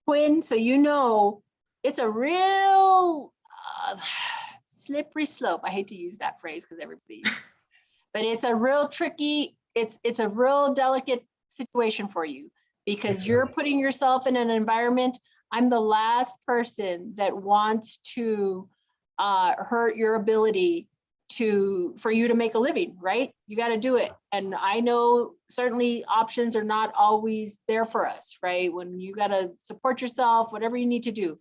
Quinn, so you know, it's a real slippery slope. I hate to use that phrase because everybody uses it. But it's a real tricky, it's a real delicate situation for you because you're putting yourself in an environment. I'm the last person that wants to hurt your ability for you to make a living, right? You got to do it. And I know certainly options are not always there for us, right? When you got to support yourself, whatever you need to do.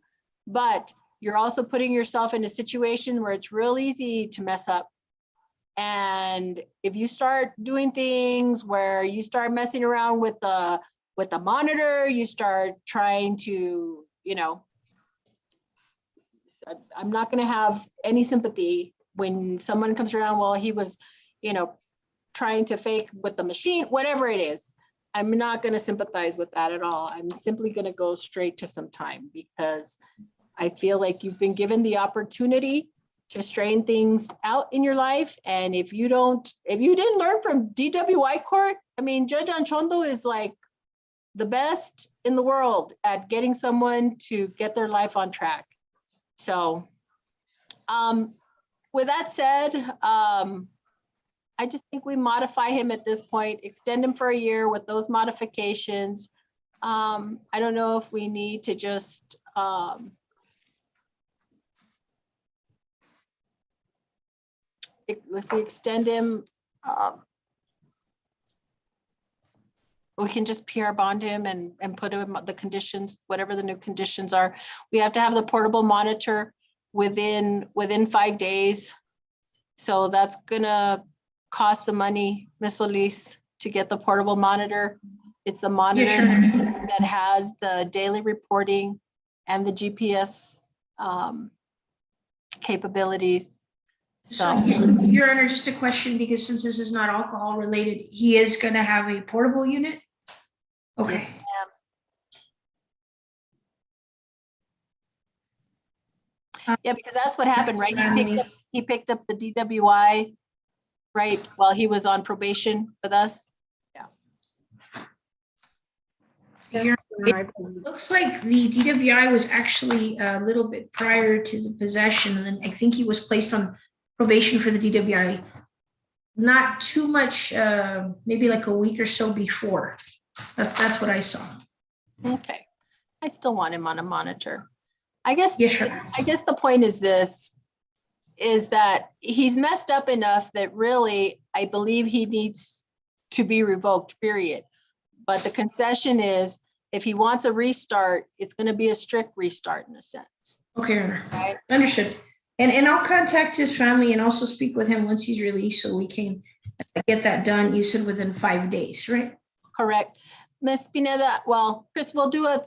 But you're also putting yourself in a situation where it's real easy to mess up. And if you start doing things where you start messing around with the monitor, you start trying to, you know, I'm not going to have any sympathy when someone comes around, well, he was, you know, trying to fake with the machine, whatever it is. I'm not going to sympathize with that at all. I'm simply going to go straight to some time because I feel like you've been given the opportunity to straighten things out in your life. And if you didn't learn from DWI court, I mean, Judge Anchondo is like the best in the world at getting someone to get their life on track. So with that said, I just think we modify him at this point, extend him for a year with those modifications. I don't know if we need to just if we extend him, we can just PR bond him and put him the conditions, whatever the new conditions are. We have to have the portable monitor within 5 days. So that's gonna cost some money, Miss Elise, to get the portable monitor. It's the monitor that has the daily reporting and the GPS capabilities. So, Your Honor, just a question, because since this is not alcohol related, he is going to have a portable unit? Okay. Yes, yeah, because that's what happened, right? He picked up the DWI, right, while he was on probation with us. It looks like the DWI was actually a little bit prior to the possession, and then I think he was placed on probation for the DWI. Not too much, maybe like a week or so before. That's what I saw. Okay, I still want him on a monitor. I guess. Yes, sure. I guess the point is this: is that he's messed up enough that really, I believe he needs to be revoked. Period. But the concession is, if he wants a restart, it's going to be a strict restart in a sense. Okay, Your Honor. Right? Understood. And I'll contact his family and also speak with him once he's released so we can get that done. You said within 5 days, right? Correct. Ms. Pineda, well, Chris, we'll do a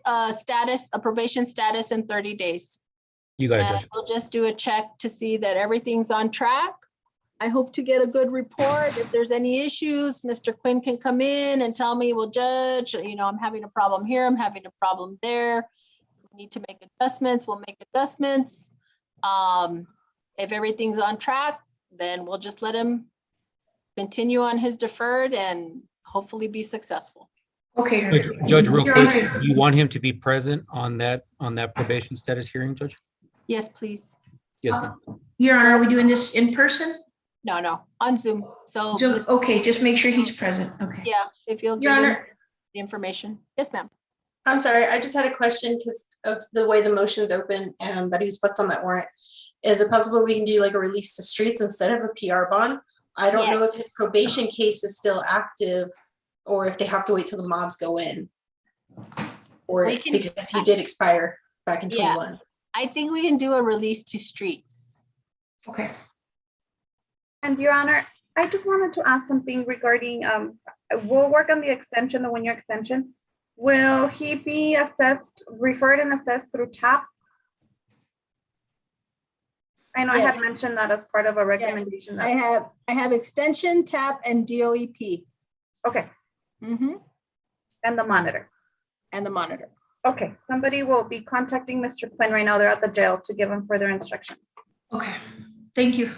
probation status in 30 days. You got it, And Judge. we'll just do a check to see that everything's on track. I hope to get a good report. If there's any issues, Mr. Quinn can come in and tell me, well, Judge, you know, I'm having a problem here, I'm having a problem there. If we need to make adjustments, we'll make adjustments. If everything's on track, then we'll just let him continue on his deferred and hopefully be successful. Okay. Judge, real quick, do you want him to be present on that probation status hearing, Judge? Yes, please. Yes, ma'am. Your Honor, are we doing this in person? No, on Zoom. So, Zoom. Okay, just make sure he's present. Okay. yeah, if you'll Your give him Honor, the information. Yes, ma'am. I'm sorry, I just had a question because of the way the motion's open and that he was booked on that warrant. Is it possible we can do like a release to streets instead of a PR bond? I don't know if his probation case is still active or if they have to wait till the mods go in. Or because he did expire back in 21. I think we can do a release to streets. Okay. And Your Honor, I just wanted to ask something regarding, we'll work on the extension, the 1-year extension. Will he be assessed, referred and assessed through TAP? I know Yes. I had mentioned that as part of a recommendation. I have extension, TAP, and DOEP. Okay. Mm-hmm. And the monitor. And the monitor. Okay, somebody will be contacting Mr. Quinn right now. They're at the jail to give him further instructions. Okay. Thank you.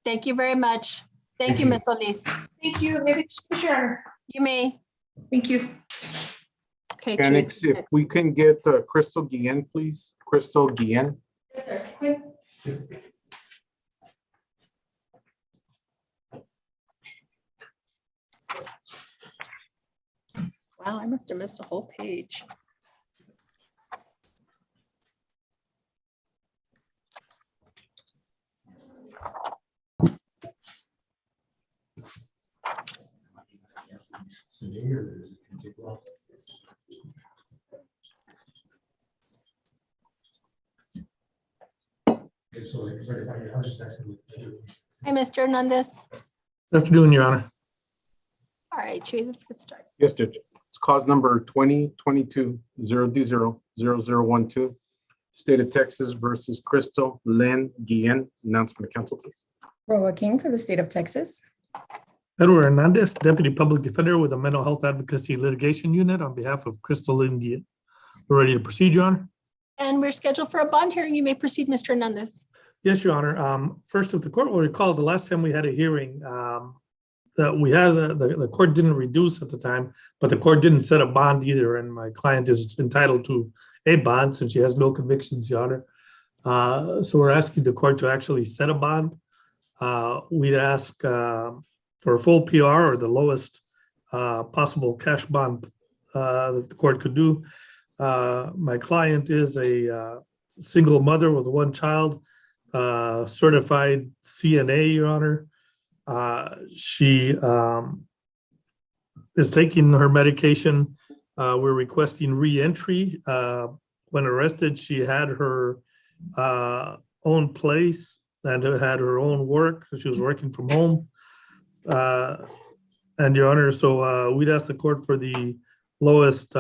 Thank you very much. Thank you, Ms. Solis. Thank you. Maybe Your Honor. You may. Thank you. Okay. Annex, if we can get Crystal Guillen, please. Crystal Guillen. Wow, I must have missed a whole page. Hi, Mr. Hernandez. Good afternoon, Your Honor. All right, Chewy, let's get started. Yes, Judge. It's cause number 2022-0D00012. State of Texas versus Crystal Lynn Guillen. Announcement of council, please. Roa King for the state of Texas. Edward Hernandez, Deputy Public Defender with the Mental Health Advocacy Litigation Unit on behalf of Crystal India. We're ready to proceed, Your Honor. And we're scheduled for a bond hearing. You may proceed, Mr. Hernandez. Yes, Your Honor. First, if the court will recall, the last time we had a hearing, that we had, the court didn't reduce at the time, but the court didn't set a bond either, and my client is entitled to a bond since she has no convictions, Your Honor. So we're asking the court to actually set a bond. We'd ask for a full PR or the lowest possible cash bond that the court could do. My client is a single mother with one child, certified CNA, Your Honor. She is taking her medication. We're requesting re-entry. When arrested, she had her own place and had her own work. She was working from home. And Your Honor, so we'd ask the court for the lowest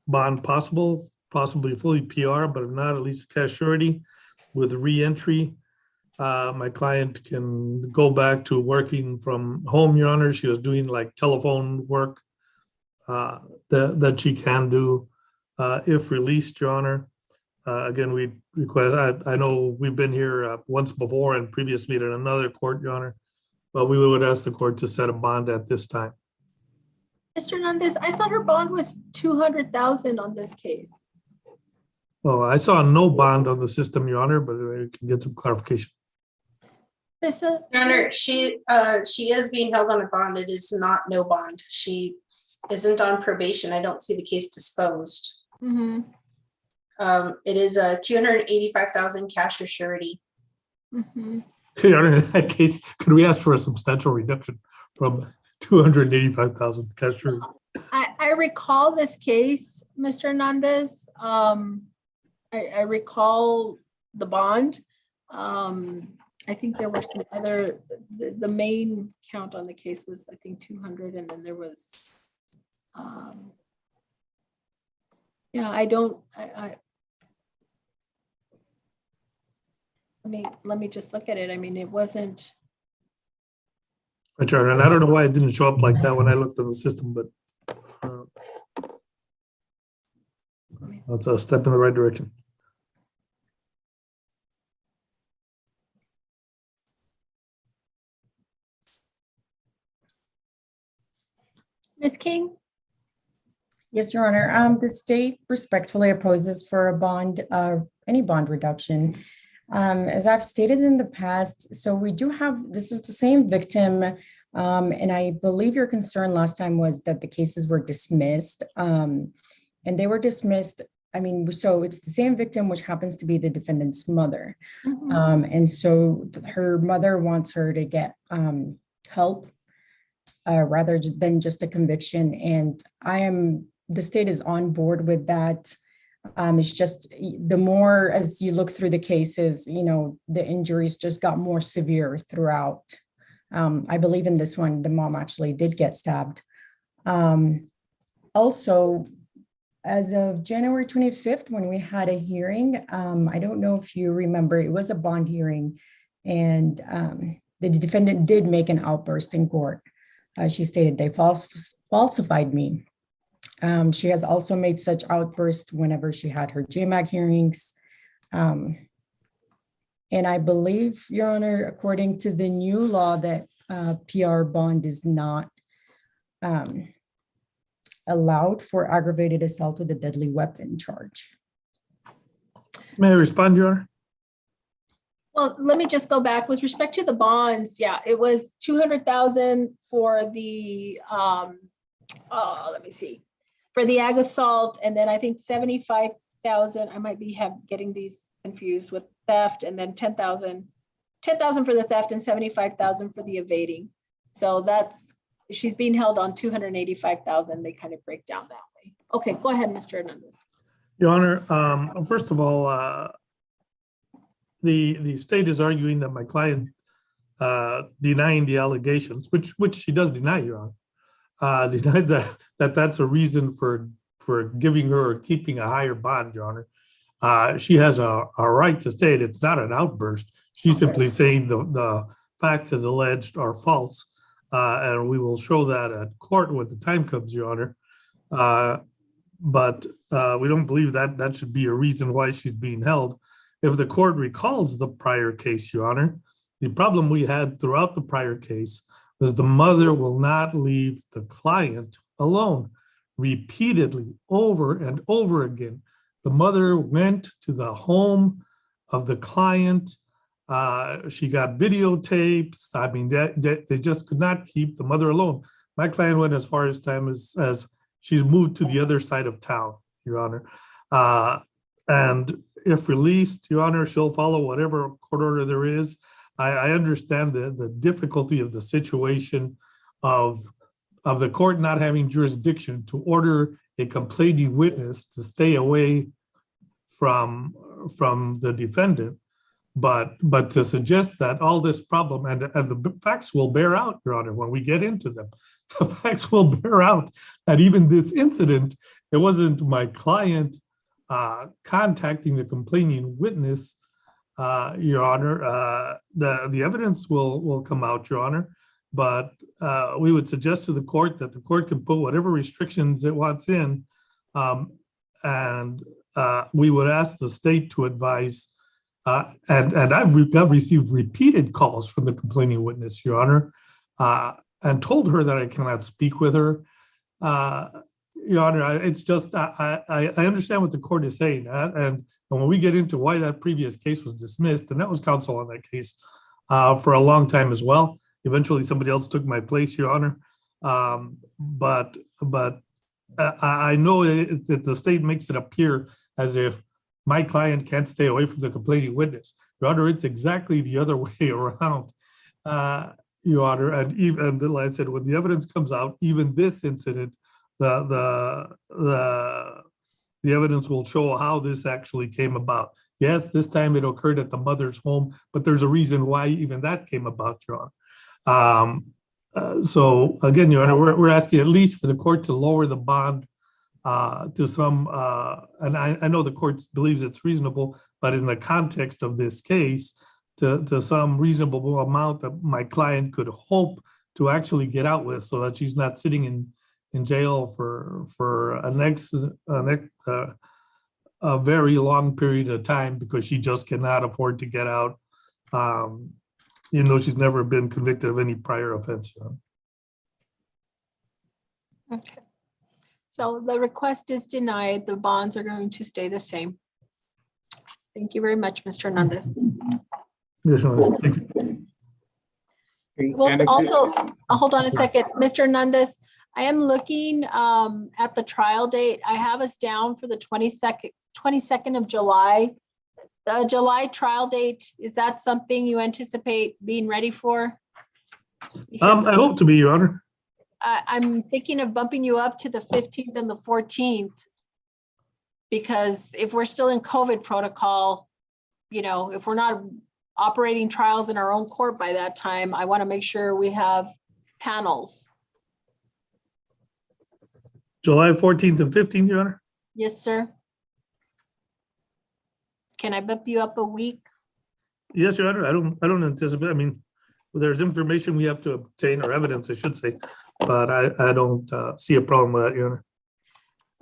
bond possible, possibly fully PR, but if not, at least a cash surety with re-entry. My client can go back to working from home, Your Honor. She was doing like telephone work that she can do if released, Your Honor. Again, we request, I know we've been here once before and previously at another court, Your Honor, but we would ask the court to set a bond at this time. Mr. Hernandez, I thought her bond was 200,000 on this case. Well, I saw no bond on the system, Your Honor, but we can get some clarification. Krista? Your Honor, she is being held on a bond. It is not no bond. She isn't on probation. I don't see the case disposed. Mm-hmm. It is a 285,000 cash or surety. Mm-hmm. Your Honor, in that case, could we ask for a substantial reduction from 285,000 cash surety? I recall this case, Mr. Hernandez. I recall the bond. I think there were some other, the main count on the case was, I think, 200, and then there was, yeah, let me just look at it. I mean, it wasn't. Right, Your Honor, and I don't know why it didn't show up like that when I looked at the system, but it's a step in the right direction. Ms. King? Yes, Your Honor. The state respectfully opposes for a bond, any bond reduction. As I've stated in the past, so we do have, this is the same victim. And I believe your concern last time was that the cases were dismissed. And they were dismissed. I mean, so it's the same victim, which happens to be the defendant's mother. Mm-hmm. And so her mother wants her to get help rather than just a conviction. And the state is on board with that. It's just the more as you look through the cases, you know, the injuries just got more severe throughout. I believe in this one, the mom actually did get stabbed. Also, as of January 25th, when we had a hearing, I don't know if you remember, it was a bond hearing, and the defendant did make an outburst in court. She stated they falsified me. She has also made such outbursts whenever she had her JMAG hearings. And I believe, Your Honor, according to the new law, that PR bond is not allowed for aggravated assault with a deadly weapon charge. May I respond, Your Honor? Well, let me just go back with respect to the bonds. Yeah, it was 200,000 for the, let me see, for the ag assault, and then I think 75,000. I might be getting these confused with theft, and then 10,000 for the theft and 75,000 for the evading. So she's being held on 285,000. They kind of break down that way. Okay, go ahead, Mr. Hernandez. Your Honor, first of all, the state is arguing that my client denying the allegations, which she does deny, Your Honor, denied that's a reason for giving her or keeping a higher bond, Your Honor. She has a right to state it's not an outburst. She's simply saying the facts as alleged are false, and we will show that at court when the time comes, Your Honor. But we don't believe that should be a reason why she's being held. If the court recalls the prior case, Your Honor, the problem we had throughout the prior case was the mother will not leave the client alone. Repeatedly, over and over again, the mother went to the home of the client. She got videotapes. I mean, they just could not keep the mother alone. My client went as far as time as she's moved to the other side of town, Your Honor. And if released, Your Honor, she'll follow whatever court order there is. I understand the difficulty of the situation of the court not having jurisdiction to order a complaining witness to stay away from the defendant. But to suggest that all this problem, and the facts will bear out, Your Honor, when we get into them, the facts will bear out that even this incident, it wasn't my client contacting the complaining witness, Your Honor. The evidence will come out, Your Honor, but we would suggest to the court that the court can put whatever restrictions it wants in, and we would ask the state to advise, and I've received repeated calls from the complaining witness, Your Honor, and told her that I cannot speak with her. Your Honor, it's just, I understand what the court is saying. And when we get into why that previous case was dismissed, and that was counsel on that case for a long time as well. Eventually, somebody else took my place, Your Honor. But I know that the state makes it appear as if my client can't stay away from the complaining witness. Your Honor, it's exactly the other way around, Your Honor. And even, like I said, when the evidence comes out, even this incident, the evidence will show how this actually came about. Yes, this time it occurred at the mother's home, but there's a reason why even that came about, Your Honor. So again, Your Honor, we're asking at least for the court to lower the bond to some, and I know the court believes it's reasonable, but in the context of this case, to some reasonable amount that my client could hope to actually get out with, so that she's not sitting in jail for a very long period of time because she just cannot afford to get out. Even though she's never been convicted of any prior offense. Okay. So the request is denied. The bonds are going to stay the same. Thank you very much, Mr. Hernandez. Yes, Your Honor. Thank you. Well, also, hold on a second, Mr. Hernandez, I am looking at the trial date. I have us down for the 22nd of July. The July trial date, is that something you anticipate being ready for? Because I hope to be, Your Honor. I'm thinking of bumping you up to the 15th and the 14th. Because if we're still in COVID protocol, you know, if we're not operating trials in our own court by that time, I want to make sure we have panels. July 14th and 15th, Your Honor? Yes, sir. Can I bump you up a week? Yes, Your Honor. I don't anticipate. I mean, there's information we have to obtain, or evidence, I should say, but I don't see a problem with that, Your Honor.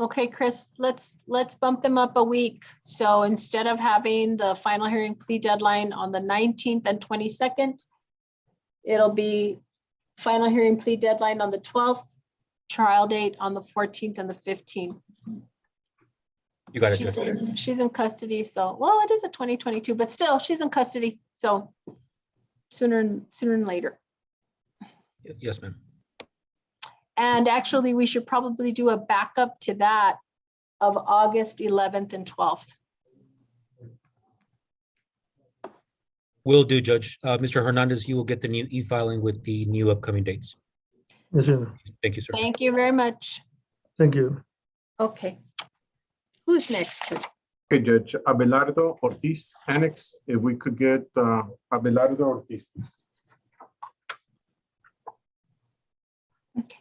Okay, Chris, let's bump them up a week. So instead of having the final hearing plea deadline on the 19th and 22nd, it'll be final hearing plea deadline on the 12th trial date on the 14th and the 15th. You got it, Judge. She's in custody, so, well, it is a 2022, but still, she's in custody, so sooner than later. Yes, ma'am. And actually, we should probably do a backup to that of August 11th and 12th. Will do, Judge. Mr. Hernandez, you will get the new e-filing with the new upcoming dates. Yes, sir. Thank you, sir. Thank you very much. Thank you. Okay. Who's next? Okay, Judge Abelardo Ortiz, Annex, if we could get Abelardo Ortiz, please. Okay.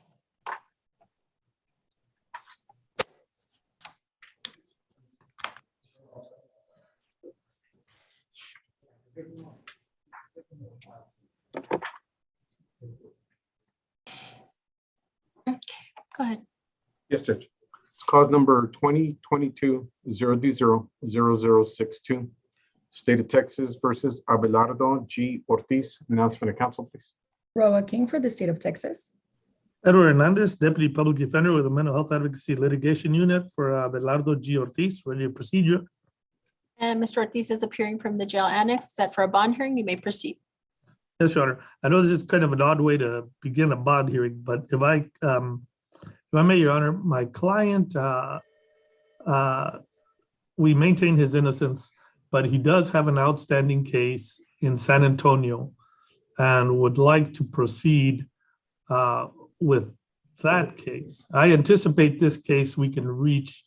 Okay, go ahead. Yes, Judge. It's cause number 2022-0D00062. State of Texas versus Abelardo G. Ortiz. Announcement of council, please. Roa King for the state of Texas. Edward Hernandez, Deputy Public Defender with the Mental Health Advocacy Litigation Unit for Abelardo G. Ortiz, ready to proceed. And Mr. Ortiz is appearing from the jail annex, set for a bond hearing. You may proceed. Yes, Your Honor. I know this is kind of an odd way to begin a bond hearing, but if I may, Your Honor, my client, we maintain his innocence, but he does have an outstanding case in San Antonio and would like to proceed with that case. I anticipate this case we can reach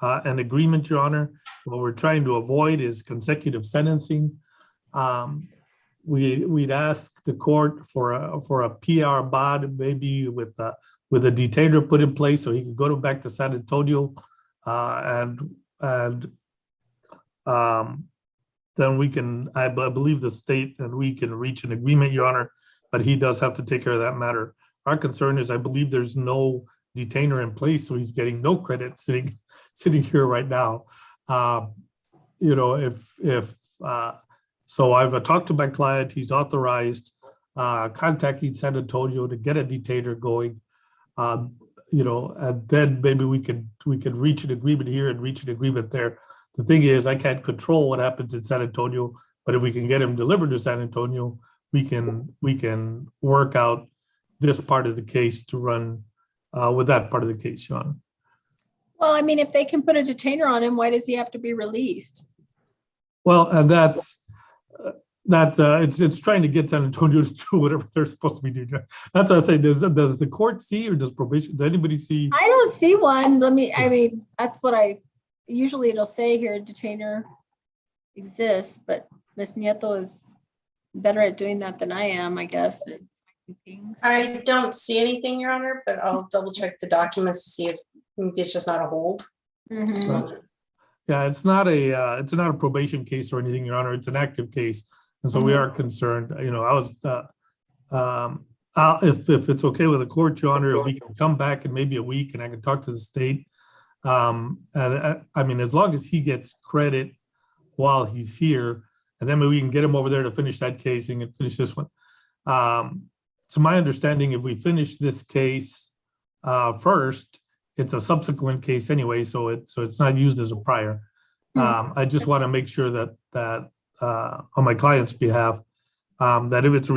an agreement, Your Honor. What we're trying to avoid is consecutive sentencing. We'd ask the court for a PR bond, maybe with a detainer put in place so he could go back to San Antonio, and then we can, I believe the state and we can reach an agreement, Your Honor, but he does have to take care of that matter. Our concern is I believe there's no detainer in place, so he's getting no credit sitting here right now. So I've talked to my client, he's authorized contacting San Antonio to get a detainer going. And then maybe we could reach an agreement here and reach an agreement there. The thing is, I can't control what happens in San Antonio, but if we can get him delivered to San Antonio, we can work out this part of the case to run with that part of the case, Sean. Well, I mean, if they can put a detainer on him, why does he have to be released? Well, and that's it's trying to get San Antonio to do whatever they're supposed to be doing. That's what I say. Does the court see, or does probation? Does anybody see? I don't see one. I mean, that's what usually it'll say here, detainer exists, but Ms. Nieto is better at doing that than I am, I guess. Things. I don't see anything, Your Honor, but I'll double check the documents to see if maybe it's just not a hold. Mhm. Yeah, it's not a probation case or anything, Your Honor. It's an active case, and so we are concerned. I was if it's okay with the court, Your Honor, if we can come back in maybe a week and I can talk to the state. And I mean, as long as he gets credit while he's here, and then maybe we can get him over there to finish that case and finish this one. So my understanding, if we finish this case first, it's a subsequent case anyway, so it's not used as a prior. I just want to make sure that on my client's behalf, that if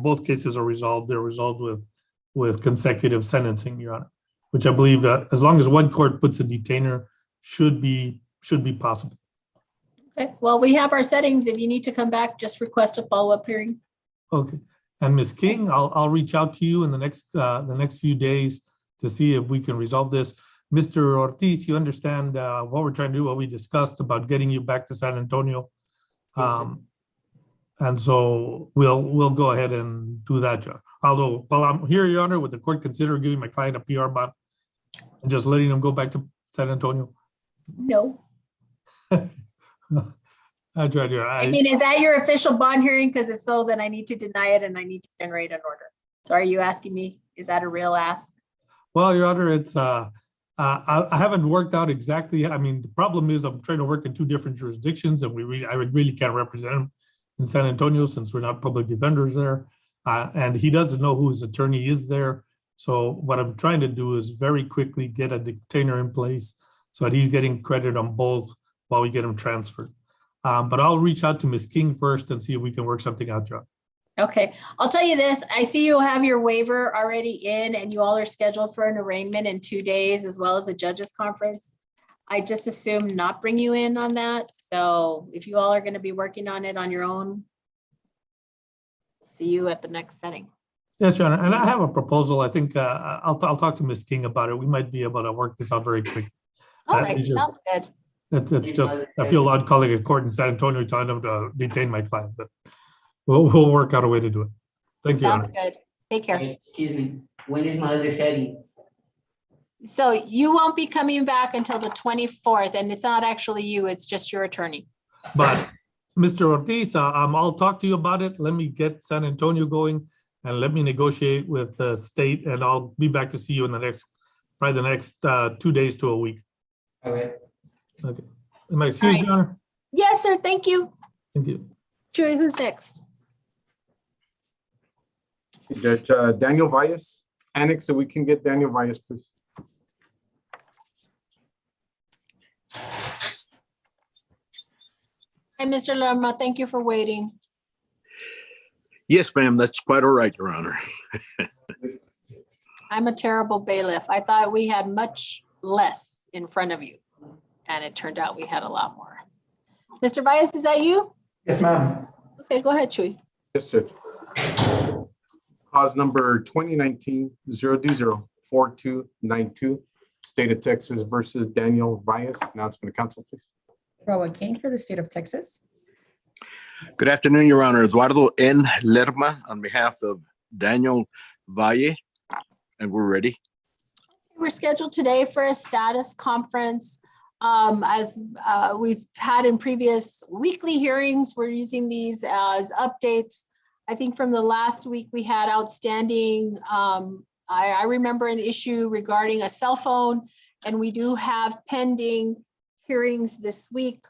both cases are resolved, they're resolved with consecutive sentencing, Your Honor, which I believe as long as one court puts a detainer should be possible. Okay, well, we have our settings. If you need to come back, just request a follow-up hearing. Okay, and Ms. King, I'll reach out to you in the next few days to see if we can resolve this. Mr. Ortiz, you understand what we're trying to do, what we discussed about getting you back to San Antonio. And so we'll go ahead and do that, John. Although, while I'm here, Your Honor, would the court consider giving my client a PR bond and just letting him go back to San Antonio? No. I tried to. I mean, is that your official bond hearing? Because if so, then I need to deny it and I need to generate an order. So are you asking me, is that a real ask? Well, Your Honor, it's I haven't worked out exactly. I mean, the problem is I'm trying to work in two different jurisdictions, and I really can't represent him in San Antonio since we're not public defenders there. And he doesn't know who his attorney is there. So what I'm trying to do is very quickly get a detainer in place so that he's getting credit on both while we get him transferred. But I'll reach out to Ms. King first and see if we can work something out, John. Okay, I'll tell you this, I see you have your waiver already in and you all are scheduled for an arraignment in 2 days as well as a judges conference. I just assume not bring you in on that. So if you all are gonna be working on it on your own, see you at the next setting. Yes, Your Honor, and I have a proposal. I think I'll talk to Ms. King about it. We might be able to work this out very quick. All right, sounds good. It's just, I feel odd calling a court in San Antonio telling them to detain my client, but we'll work out a way to do it. Thank you, Your Sounds Honor. good. Take care. Excuse me, when is my other setting? So you won't be coming back until the 24th, and it's not actually you, it's just your attorney. But Mr. Ortiz, I'll talk to you about it. Let me get San Antonio going and let me negotiate with the state, and I'll be back to see you in probably the next 2 days to a week. All right. Okay. Am I excused, Your Honor? Yes, sir, thank you. Thank you. Julie, who's next? Judge Daniel Valles, annex, so we can get Daniel Valles, please. Hi, Mr. Lerma, thank you for waiting. Yes, ma'am, that's quite all right, Your Honor. I'm a terrible bailiff. I thought we had much less in front of you, and it turned out we had a lot more. Mr. Valles, is that you? Yes, ma'am. Okay, go ahead, Chuy. Yes, Judge. Cause number 2019-020-4292, State of Texas versus Daniel Valles. Announcement of council, please. Roa King for the state of Texas. Good afternoon, Your Honor. Eduardo N. Lerma on behalf of Daniel Valle, and we're ready. We're scheduled today for a status conference. As we've had in previous weekly hearings, we're using these as updates. I think from the last week we had outstanding, I remember an issue regarding a cell phone, and we do have pending hearings this week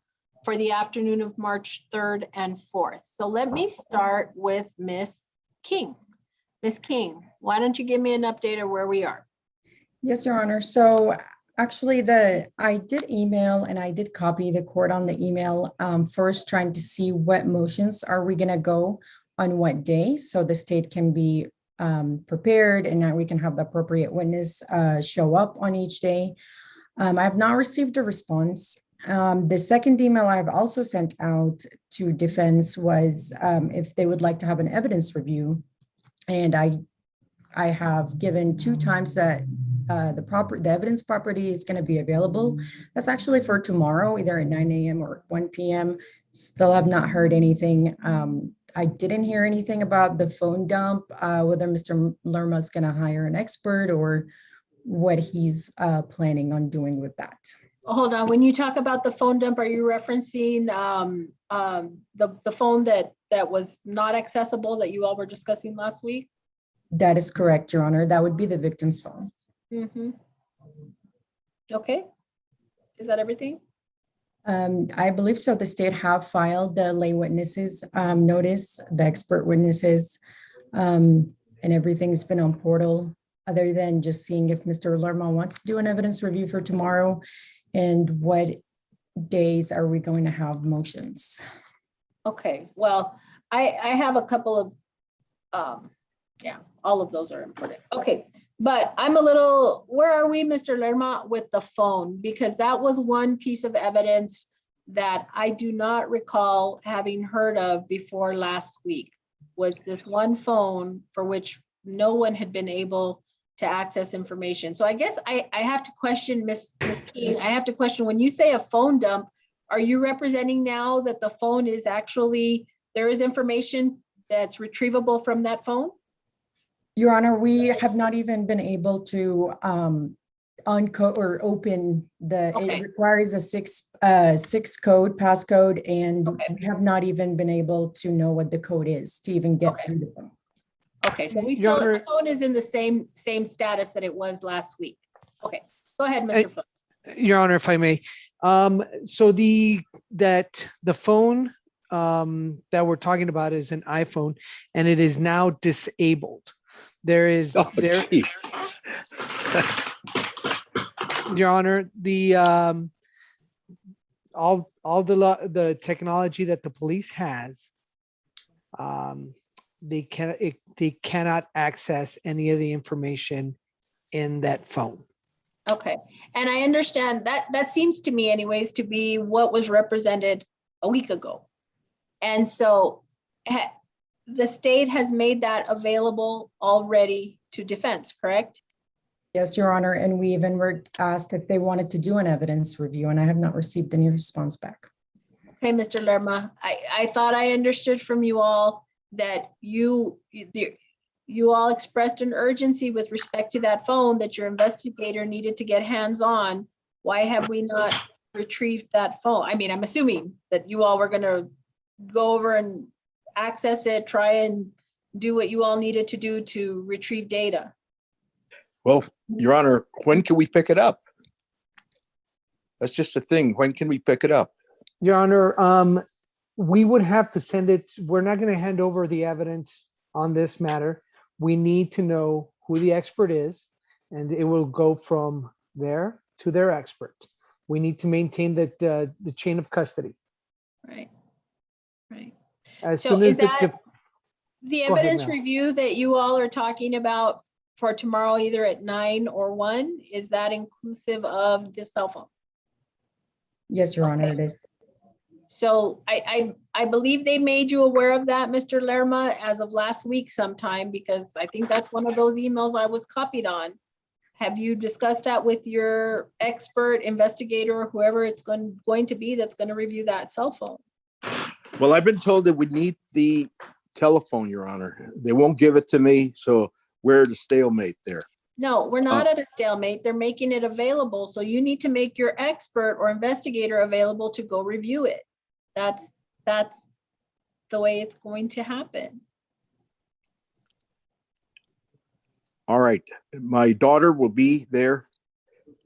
for the afternoon of March 3rd and 4th. So let me start with Ms. King. Ms. King, why don't you give me an update of where we are? Yes, Your Honor. So actually I did email and I did copy the court on the email first, trying to see what motions are we gonna go on what day, so the state can be prepared and that we can have the appropriate witness show up on each day. I have not received a response. The second email I've also sent out to defense was if they would like to have an evidence review. And I have given 2 times that the evidence property is going to be available. That's actually for tomorrow, either at 9 a.m. or 1 p.m. Still have not heard anything. I didn't hear anything about the phone dump, whether Mr. Lerma is going to hire an expert or what he's planning on doing with that. Hold on, when you talk about the phone dump, are you referencing the phone that was not accessible that you all were discussing last week? That is correct, Your Honor. That would be the victim's phone. Mm-hmm. Okay, is that everything? I believe so. The state have filed the lay witnesses notice, the expert witnesses, and everything's been on portal, other than just seeing if Mr. Lerma wants to do an evidence review for tomorrow and what days are we going to have motions. Okay, well, I have a couple of, yeah, all of those are important. Okay, but I'm a little, where are we, Mr. Lerma, with the phone? Because that was one piece of evidence that I do not recall having heard of before last week, was this one phone for which no one had been able to access information. So I guess I have to question Ms. King. I have to question, when you say a phone dump, are you representing now that the phone is actually, there is information that's retrievable from that phone? Your Honor, we have not even been able to uncode or open the, Okay. It requires a six code passcode, and Okay. we have not even been able to know what the code is to even get Okay. through the phone. Okay, so we Your still, the Honor- phone is in the same status that it was last week. Okay, go ahead, Mr. Flynn. Your Honor, if I may. So the phone that we're talking about is an iPhone, and it is now disabled. There is, Oh, there, gee. Your Honor, all the technology that the police has, they cannot access any of the information in that phone. Okay, and I understand that, that seems to me anyways to be what was represented a week ago. And so the state has made that available already to defense, correct? Yes, Your Honor, and we even were asked if they wanted to do an evidence review, and I have not received any response back. Okay, Mr. Lerma, I thought I understood from you all that you all expressed an urgency with respect to that phone, that your investigator needed to get hands-on. Why have we not retrieved that phone? I mean, I'm assuming that you all were gonna go over and access it, try and do what you all needed to do to retrieve data. Well, Your Honor, when can we pick it up? That's just the thing. When can we pick it up? Your Honor, we would have to send it. We're not going to hand over the evidence on this matter. We need to know who the expert is, and it will go from there to their expert. We need to maintain the chain of custody. Right, right. As So soon is as that the Go ahead, evidence ma'am. review that you all are talking about for tomorrow, either at 9 or 1, is that inclusive of the cell phone? Yes, Your Honor, it is. So I believe they made you aware of that, Mr. Lerma, as of last week sometime, because I think that's one of those emails I was copied on. Have you discussed that with your expert investigator, or whoever it's going to be that's going to review that cell phone? Well, I've been told that we need the telephone, Your Honor. They won't give it to me, so we're at a stalemate there. No, we're not at a stalemate. They're making it available. So you need to make your expert or investigator available to go review it. That's the way it's going to happen. All right, my daughter will be there.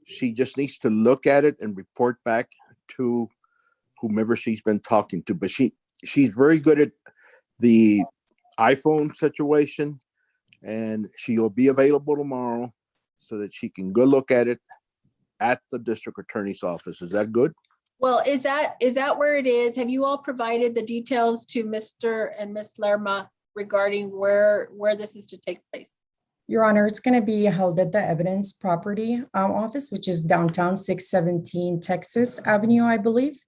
She just needs to look at it and report back to whomever she's been talking to. But she's very good at the iPhone situation, and she'll be available tomorrow so that she can go look at it at the district attorney's office. Is that good? Well, is that where it is? Have you all provided the details to Mr. and Miss Lerma regarding where this is to take place? Your Honor, it's going to be held at the evidence property office, which is downtown 617 Texas Avenue, I believe.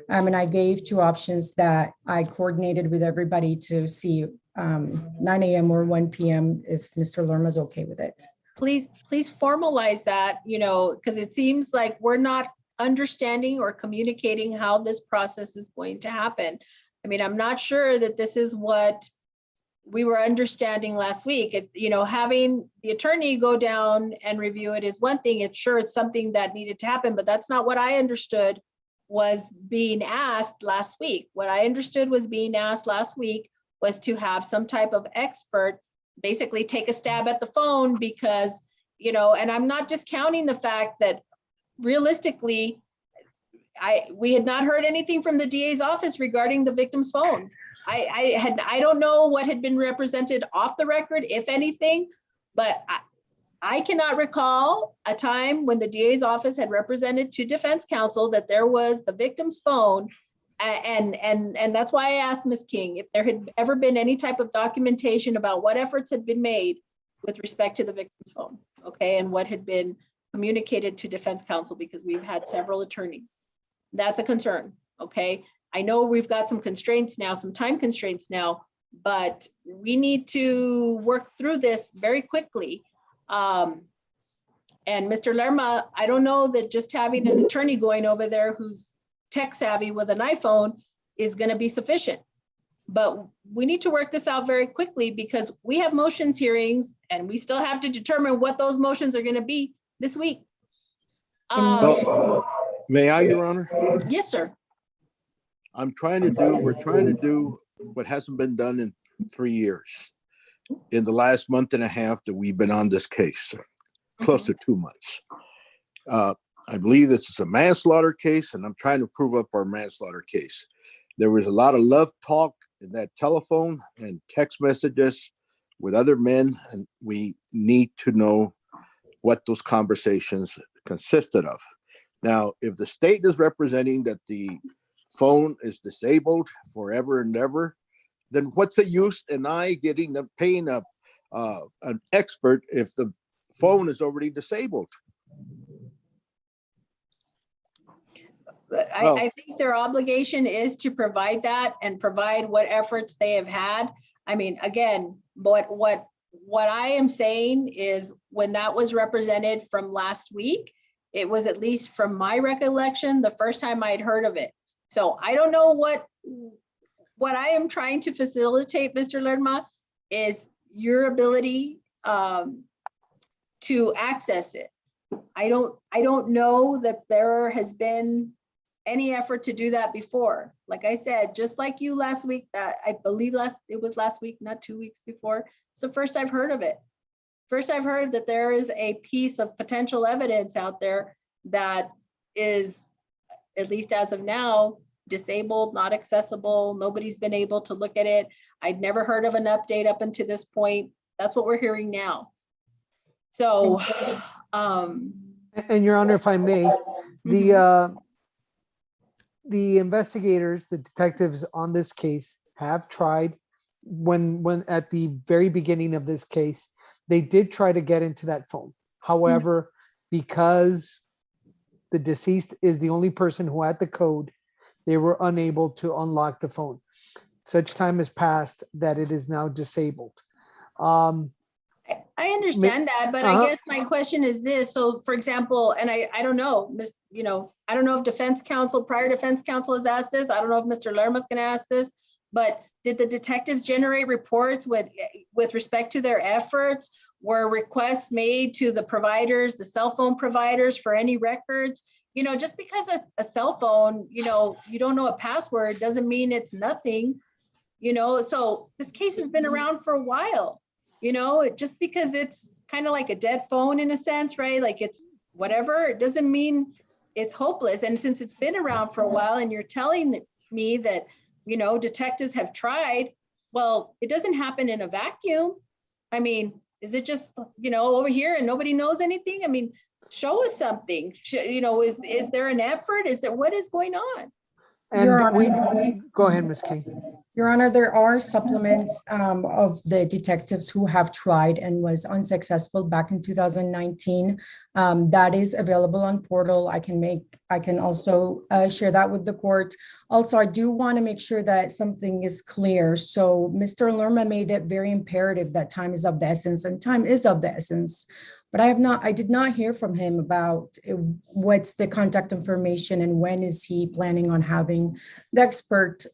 And I gave 2 options that I coordinated with everybody to see 9 a.m. or 1 p.m. if Mr. Lerma's okay with it. Please formalize that, because it seems like we're not understanding or communicating how this process is going to happen. I mean, I'm not sure that this is what we were understanding last week. Having the attorney go down and review it is one thing. It's something that needed to happen, but that's not what I understood was being asked last week. What I understood was being asked last week was to have some type of expert basically take a stab at the phone because, and I'm not discounting the fact that realistically, we had not heard anything from the DA's office regarding the victim's phone. I don't know what had been represented off the record, if anything, but I cannot recall a time when the DA's office had represented to defense counsel that there was the victim's phone. And that's why I asked Ms. King if there had ever been any type of documentation about what efforts had been made with respect to the victim's phone, okay, and what had been communicated to defense counsel, because we've had several attorneys. That's a concern, okay? I know we've got some constraints now, some time constraints now, but we need to work through this very quickly. And Mr. Lerma, I don't know that just having an attorney going over there who's tech savvy with an iPhone is going to be sufficient. But we need to work this out very quickly because we have motions hearings and we still have to determine what those motions are going to be this week. May I, Your Honor? Yes, sir. we're trying to do what hasn't been done in 3 years. In the last month and a half that we've been on this case, close to 2 months. I believe this is a manslaughter case, and I'm trying to prove up our manslaughter case. There was a lot of love talk in that telephone and text messages with other men, and we need to know what those conversations consisted of. Now, if the state is representing that the phone is disabled forever and ever, then what's the use in paying an expert if the phone is already disabled? But Well- I think their obligation is to provide that and provide what efforts they have had. I mean, again, what I am saying is when that was represented from last week, it was, at least from my recollection, the first time I'd heard of it. So I don't know what I am trying to facilitate, Mr. Lerma, is your ability to access it. I don't know that there has been any effort to do that before. Like I said, just like you last week, that I believe it was last week, not 2 weeks before. It's the first I've heard of it. First, I've heard that there is a piece of potential evidence out there that is, at least as of now, disabled, not accessible. Nobody's been able to look at it. I'd never heard of an update up until this point. That's what we're hearing now. So, And Your Honor, if I may, the investigators, the detectives on this case have tried when at the very beginning of this case, they did try to get into that phone. However, because the deceased is the only person who had the code, they were unable to unlock the phone. Such time has passed that it is now disabled. I understand that, but I guess my question is this. So for example, and I don't know, I don't know if prior defense counsel has asked this. I don't know if Mr. Lerma's going to ask this, but did the detectives generate reports with respect to their efforts? Were requests made to the providers, the cell phone providers, for any records? Just because a cell phone, you don't know a password doesn't mean it's nothing, so this case has been around for a while. Just because it's kind of like a dead phone in a sense, right? Like it's whatever, it doesn't mean it's hopeless. And since it's been around for a while and you're telling me that, detectives have tried, well, it doesn't happen in a vacuum. I mean, is it just, over here and nobody knows anything? I mean, show us something, is there an effort? What is going on? And go ahead, Ms. King. Your Honor, there are supplements of the detectives who have tried and was unsuccessful back in 2019. That is available on portal. I can also share that with the court. Also, I do want to make sure that something is clear. So Mr. Lerma made it very imperative that time is of the essence, and time is of the essence. But I did not hear from him about what's the contact information and when is he planning on having the expert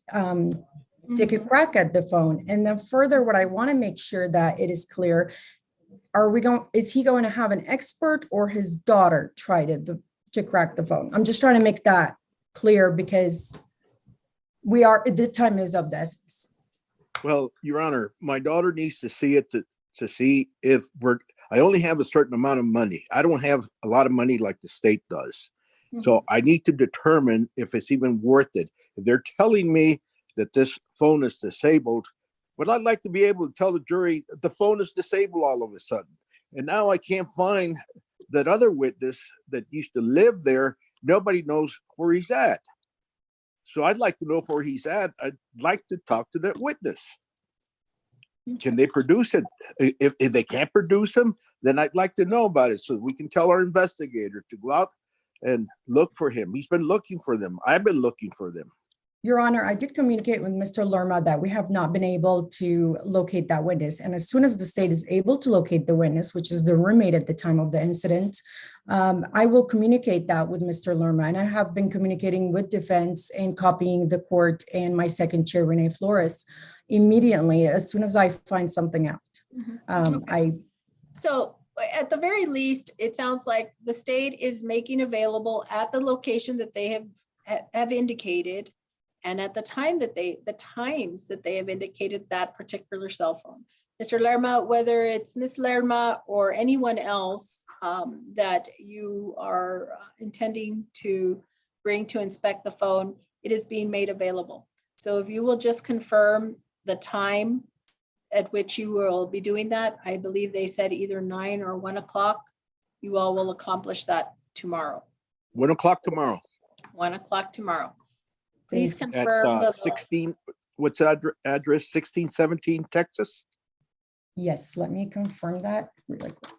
take a crack at the phone. And then further, what I want to make sure that it is clear, is he going to have an expert or his daughter try to crack the phone? I'm just trying to make that clear because the time is of the essence. Well, Your Honor, my daughter needs to see it to see if I only have a certain amount of money. I don't have a lot of money like the state does. So I need to determine if it's even worth it. If they're telling me that this phone is disabled, well, I'd like to be able to tell the jury that the phone is disabled all of a sudden. And now I can't find that other witness that used to live there. Nobody knows where he's at. So I'd like to know where he's at. I'd like to talk to that witness. Can they produce it? If they can't produce him, then I'd like to know about it so we can tell our investigator to go out and look for him. He's been looking for them. I've been looking for them. Your Honor, I did communicate with Mr. Lerma that we have not been able to locate that witness. And as soon as the state is able to locate the witness, which is the roommate at the time of the incident, I will communicate that with Mr. Lerma. And I have been communicating with defense and copying the court and my second chair, Renee Flores, immediately as soon as I find something out. So at the very least, it sounds like the state is making available at the location that they have indicated, and at the times that they have indicated that particular cell phone. Mr. Lerma, whether it's Ms. Lerma or anyone else that you are intending to bring to inspect the phone, it is being made available. So if you will just confirm the time at which you will be doing that. I believe they said either 9 or 1 o'clock. You all will accomplish that tomorrow. 1 o'clock tomorrow 1 o'clock tomorrow. Please Thank at confirm the 16, what's address, 1617 Texas? Yes, let me confirm that really quick.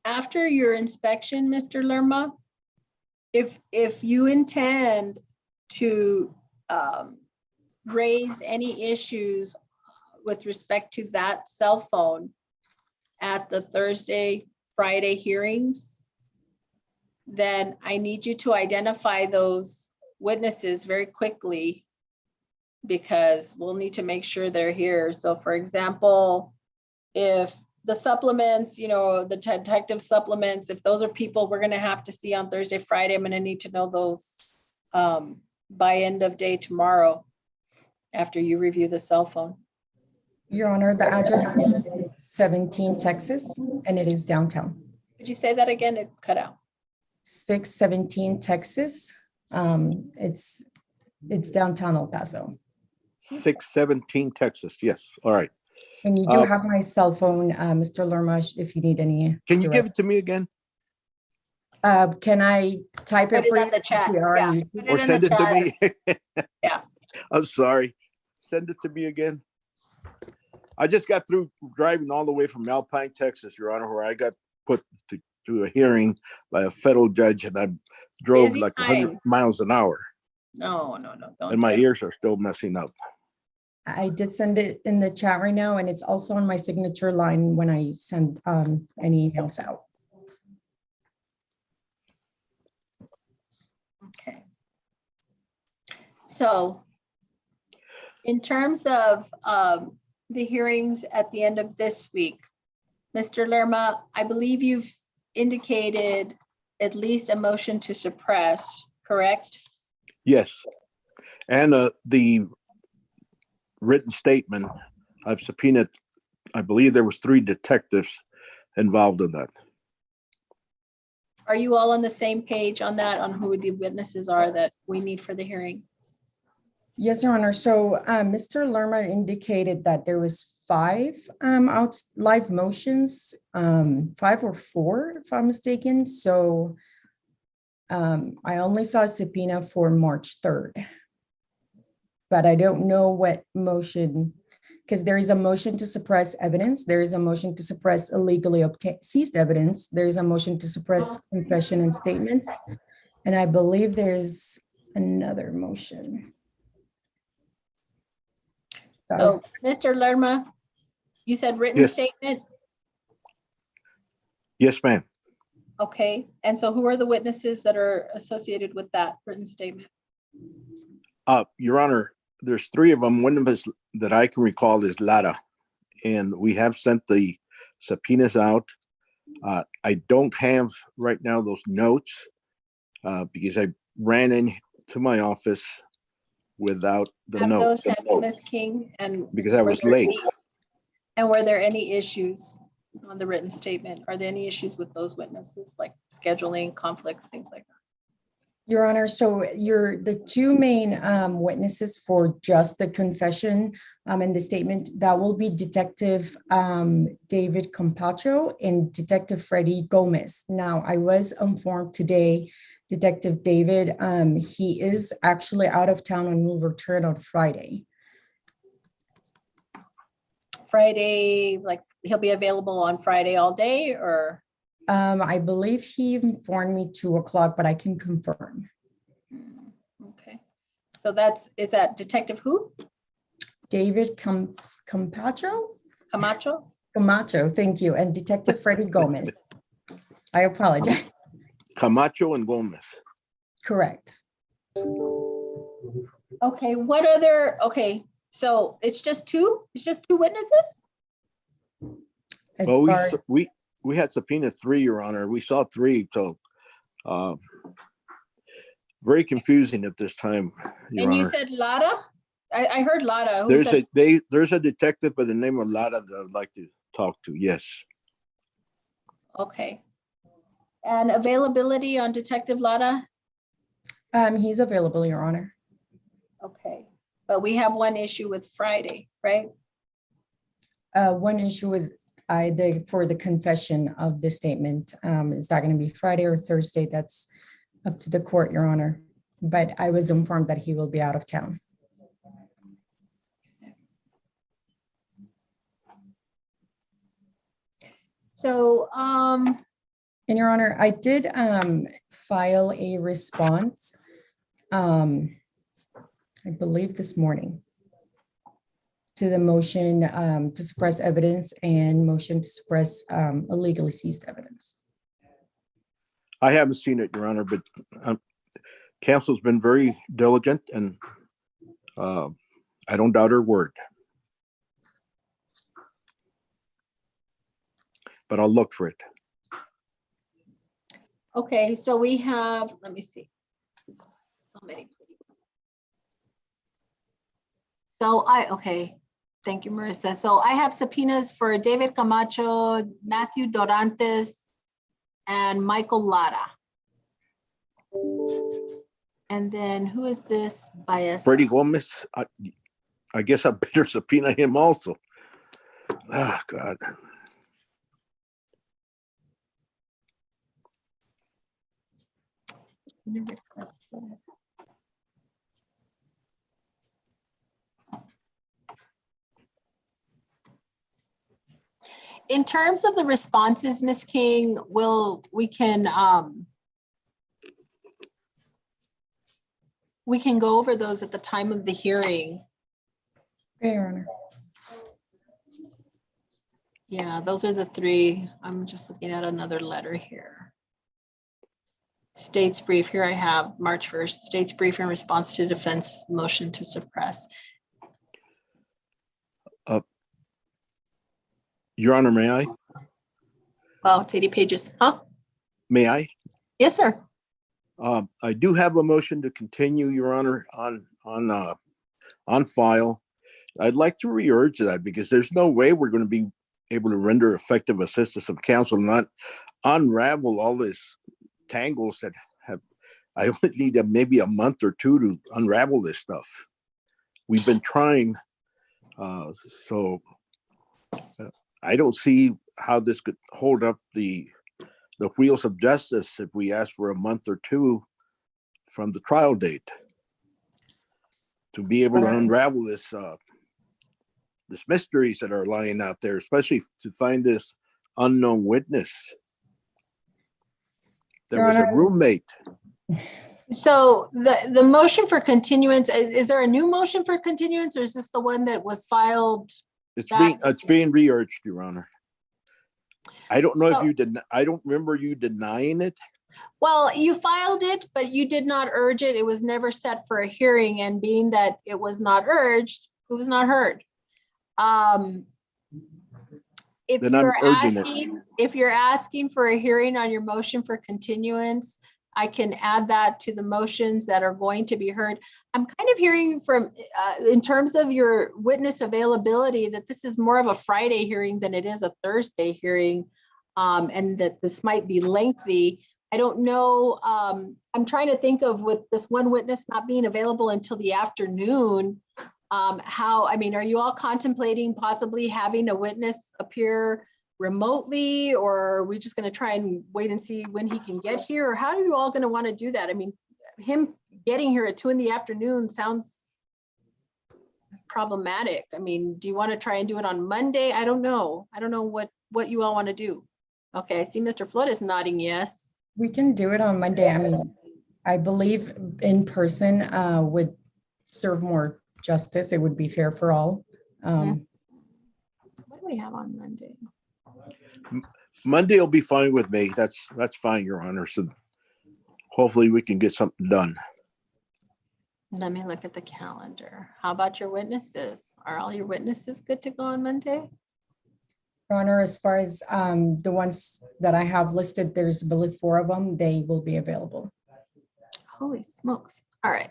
after your inspection, Mr. Lerma, if you intend to raise any issues with respect to that cell phone at the Thursday, Friday hearings, then I need you to identify those witnesses very quickly because we'll need to make sure they're here. So for example, if the supplements, you know, the detective supplements, if those are people we're gonna have to see on Thursday, Friday, I'm gonna need to know those by end of day tomorrow after you review the cell phone. Your Honor, the address is 17 Texas, and it is downtown. Could you say that again? It cut out. 617 Texas. It's downtown El Paso. 617 Texas, yes, all right. And you do have my cell phone, Mr. Lerma, if you need any. Can you give it to me again? Can I type Put it for it you? on the chat. since we are Yeah. on- Put Or in send the it to chat. me? Yeah. I'm sorry. Send it to me again. I just got through driving all the way from Alpine, Texas, Your Honor, where I got put to a hearing by a federal judge, and I drove Busy like 100 times. miles an hour, No, don't and my do it. ears are still messing up. I did send it in the chat right now, and it's also on my signature line when I send any emails out. Okay. So in terms of the hearings at the end of this week, Mr. Lerma, I believe you've indicated at least a motion to suppress, correct? Yes, and the written statement, I've subpoenaed, I believe there was 3 detectives involved in that. Are you all on the same page on that, on who the witnesses are that we need for the hearing? Yes, Your Honor. So Mr. Lerma indicated that there was 5 live motions, 5 or 4, if I'm mistaken. So I only saw a subpoena for March 3rd. But I don't know what motion, because there is a motion to suppress evidence. There is a motion to suppress illegally seized evidence. There is a motion to suppress confession and statements. And I believe there's another motion. So Mr. Lerma, you said written Yes. statement? Yes, ma'am. Okay, and so who are the witnesses that are associated with that written statement? Your Honor, there's 3 of them. One of them is, that I can recall, is Lara, and we have sent the subpoenas out. I don't have right now those notes because I ran into my office without the Have those notes had Ms. King and because I were was there late. any- And were there any issues on the written statement? Are there any issues with those witnesses, like scheduling, conflicts, things like that? Your Honor, so the 2 main witnesses for just the confession and the statement, that will be Detective David Compacho and Detective Freddie Gomez. Now, I was informed today, Detective David, he is actually out of town and will return on Friday. Friday, like he'll be available on Friday all day, or? I believe he informed me 2 o'clock, but I can confirm. Okay, so is that Detective who? David Camacho? Camacho? Camacho, thank you. And Detective Freddie Gomez. I apologize. Camacho and Gomez. Correct. Okay, okay, so it's just 2? It's just 2 witnesses? As Well, far we had subpoenaed 3, Your Honor. We saw 3, so very confusing at this time, Your And you Honor. said Lara? I heard Lara. Who There's said- there's a detective by the name of Lara that I'd like to talk to, yes. Okay. And availability on Detective Lara? He's available, Your Honor. Okay, but we have one issue with Friday, right? One issue with for the confession of the statement, is that going to be Friday or Thursday? That's up to the court, Your Honor. But I was informed that he will be out of town. So, And Your Honor, I did file a response, I believe this morning, to the motion to suppress evidence and motion to suppress illegally seized evidence. I haven't seen it, Your Honor, but counsel's been very diligent and I don't doubt her word. But I'll look for it. okay, so we have, let me see. So many, please. So okay, thank you, Marissa. So I have subpoenas for David Camacho, Matthew Dorantes, and Michael Lara. And then who is this bias? Freddie Gomez, I guess I better subpoena him also. Ah, God. In terms of the responses, Ms. King, we can go over those at the time of the hearing. Okay, Your Honor. Yeah, those are the three. I'm just looking at another letter here. State's brief, here I have March 1st, state's brief in response to defense motion to suppress. Your Honor, may I? Wow, it's 80 pages, huh? May I? Yes, sir. I do have a motion to continue, Your Honor, on file. I'd like to re-urge that because there's no way we're going to be able to render effective assistance of counsel, not unravel all this tangles that have. I only need maybe a month or two to unravel this stuff. We've been trying, so I don't see how this could hold up the wheels of justice if we ask for a month or two from the trial date to be able to unravel this mysteries that are lying out there, especially to find this unknown witness. There was a roommate. So the motion for continuance, is there a new motion for continuance or is this the one that was filed? It's being re-urged, Your Honor. I don't know if you did. I don't remember you denying it. Well, you filed it, but you did not urge it. It was never set for a hearing, and being that it was not urged, it was not heard. If Then I'm urging it. if you're asking for a hearing on your motion for continuance, I can add that to the motions that are going to be heard. I'm kind of hearing from, in terms of your witness availability, that this is more of a Friday hearing than it is a Thursday hearing, and that this might be lengthy. I don't know. I'm trying to think of, with this one witness not being available until the afternoon, I mean, are you all contemplating possibly having a witness appear remotely, or are we just going to try and wait and see when he can get here? Or how are you all going to want to do that? I mean, him getting here at 2 PM sounds problematic. I mean, do you want to try and do it on Monday? I don't know. I don't know what you all want to do. Okay, I see Mr. Flood is nodding yes. We can do it on Monday. I mean, I believe in person would serve more justice. It would be fair for all. What do we have on Monday? Monday will be fine with me. That's fine, Your Honor. So hopefully we can get something done. Let me look at the calendar. How about your witnesses? Are all your witnesses good to go on Monday? Your Honor, as far as the ones that I have listed, there's, I believe, 4 of them. They will be available. Holy smokes. All right.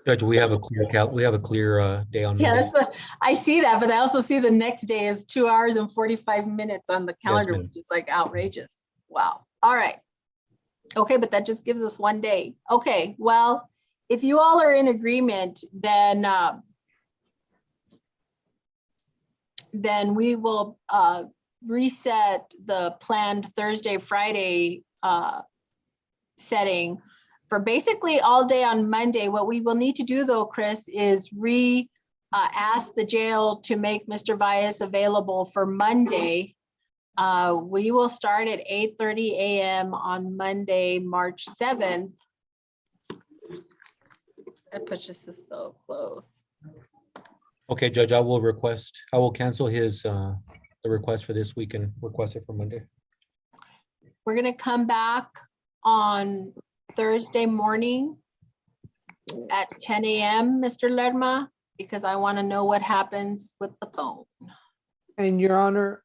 Judge, we have a clear day on Yeah, Monday. that's what I see that, but I also see the next day is 2 hours and 45 minutes on the calendar, ma'am. which is like outrageous. Wow. All right. Okay, but that just gives us one day. Okay, well, if you all are in agreement, then we will reset the planned Thursday, Friday setting for basically all day on Monday. What we will need to do though, Chris, is ask the jail to make Mr. Valles available for Monday. We will start at 8:30 a.m. on Monday, March 7th. That puts us so close. Okay, Judge, I will cancel the request for this week and request it for Monday. We're gonna come back on Thursday morning at 10 a.m., Mr. Lerma, because I want to know what happens with the phone And Your Honor,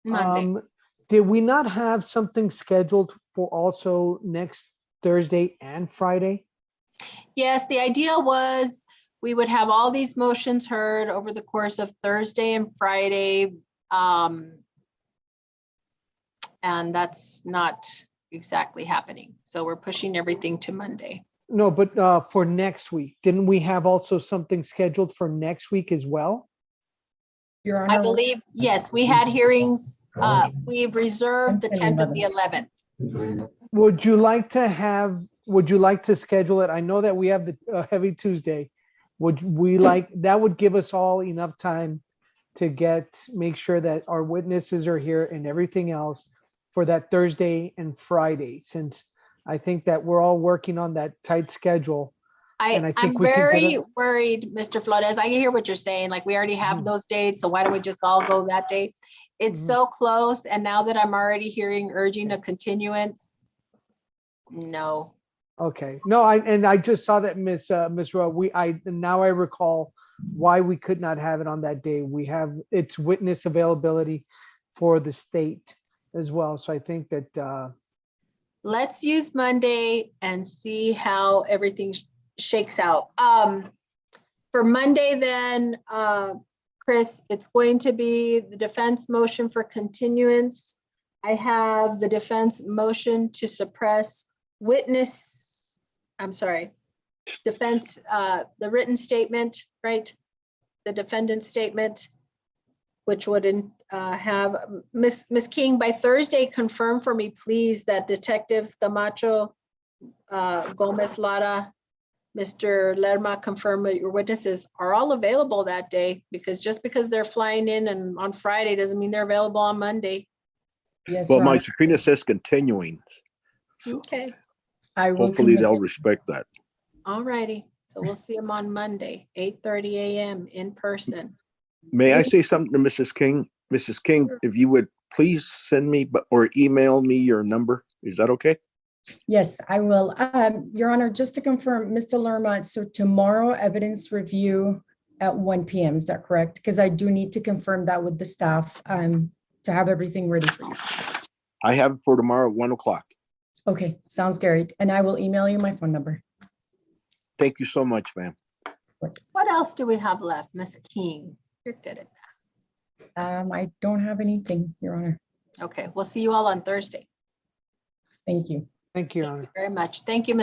Monday. did we not have something scheduled for also next Thursday and Friday? Yes, the idea was we would have all these motions heard over the course of Thursday and Friday. And that's not exactly happening. So we're pushing everything to Monday. No, but for next week, didn't we have also something scheduled for next week as well? Your I Honor. believe, yes, we had hearings. We've reserved the 10th and the 11th. Would you like to schedule it? I know that we have the heavy Tuesday. That would give us all enough time to make sure that our witnesses are here and everything else for that Thursday and Friday, since I think that we're all working on that tight schedule. And I think I'm we can get very it. worried, Mr. Flores. I hear what you're saying. Like, we already have those dates, so why don't we just all go that day? It's so close, and now that I'm already hearing urging a continuance, no. Okay, no, I just saw that, Miss Rowe, now I recall why we could not have it on that day. It's witness availability for the state as well. So I think that, Let's use Monday and see how everything shakes out. For Monday then, Chris, it's going to be the defense motion for continuance. I have the defense motion to suppress defense, the written statement, right? The defendant's statement, which would have Miss King, by Thursday, confirm for me, please, that Detectives Camacho, Gomez Lara, Mr. Lerma, confirm that your witnesses are all available that day, because just because they're flying in and on Friday doesn't mean they're available on Monday. Yes, Well, Your my Honor. subpoena says continuing. So Okay, I will hopefully they'll communicate. respect that. all righty. So we'll see them on Monday, 8:30 a.m. in person. May I say something to Mrs. King? Mrs. King, if you would please send me or email me your number. Is that okay? Yes, I will. Your Honor, just to confirm, Mr. Lerma, so tomorrow evidence review at 1 p.m., is that correct? Because I do need to confirm that with the staff to have everything ready for you. I have it for tomorrow at 1 o'clock. Okay, sounds great. And I will email you my phone number. Thank you so much, ma'am. What else do we have left, Miss King? You're good at that. I don't have anything, Your Honor. Okay, we'll see you all on Thursday. Thank you. thank you, Your Thank Honor. you very much. Thank you, Ms.